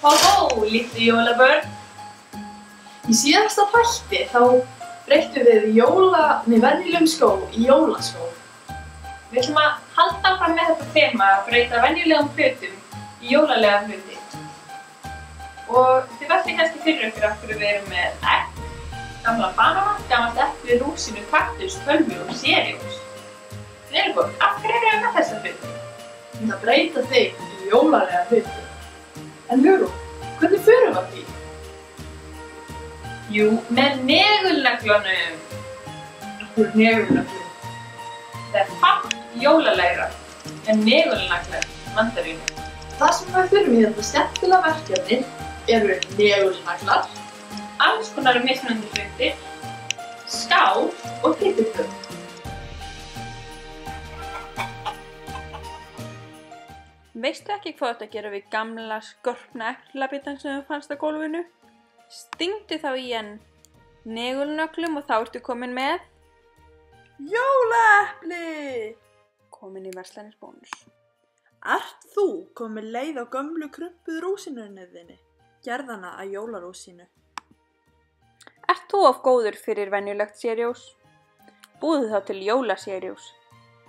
Hó, litlu jólabörn. Í síðasta þætti þá breyttum við venjulegum skó í jólaskó. Við ætlum að halda áfram með þetta þema að breyta venjulegum hlutum í jólalega hluti. Og þið veltið kannski fyrir ykkur af hverju við erum með egg, gamla banana, gamalt epli, rúsínu, kaktus, tölvu og Cheerios. Vilborg, af hverju erum við með þessa hluti? Til að breyta þeim í jólalega hluti. En Hugrún, hvernig förum við að því? Jú, með negulneglunum. Af hverju negulneglum? Það er fátt jólalegra en negulnaglar mandarínu. Það sem við förum í þetta skemmtilega verkefni eru negulnaglar, Alls konar mismunandi hlutir, skál og typpiflög. Veistu ekki hvað þetta gera við gamla skorpna eplabitann sem þú fannst á gólfinu? Stingdu þá í hann negulnöglum og þá ertu komin með jólaepli! Komin í verslanir Bónus. Ert þú komin leið á gömlu krumpuð rúsínunni þinni? Gerð hana að jólarúsínu. Ert þú of góður fyrir venjulegt Cheerios? Búðu þá til jóla-Cheerios.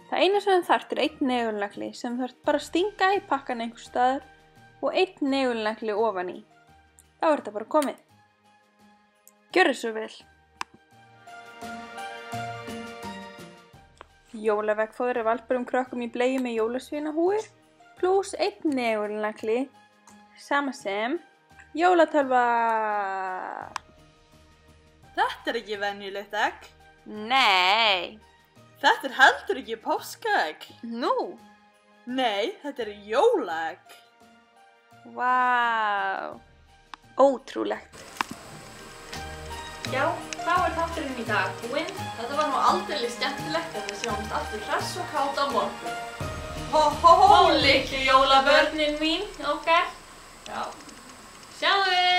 Það eina sem þú þarft er einn negulnagli sem þú þarft bara að stinga í pakkan einhvers staðar og einn negulnagli ofan í. Þá er þetta bara komið. Gjörðu svo vel. Jólaveggfóður er valbörum krökkum í bleiu með jólasveinahúi pluss einn negulnagli sama sem jólatölva. Þetta er ekki venjulegt egg. Nei. Þetta er heldur ekki páskaegg. Nú. Nei, þetta er jólaegg. Vá. Ótrúlegt. Já, þá er þátturinn í dag búinn. Þetta var nú aldeilis skemmtilegt en við sjáumst aftur hress og kát á morgun. Hó, litlu jólabörnin mín, okkar. Já. Sjáumst!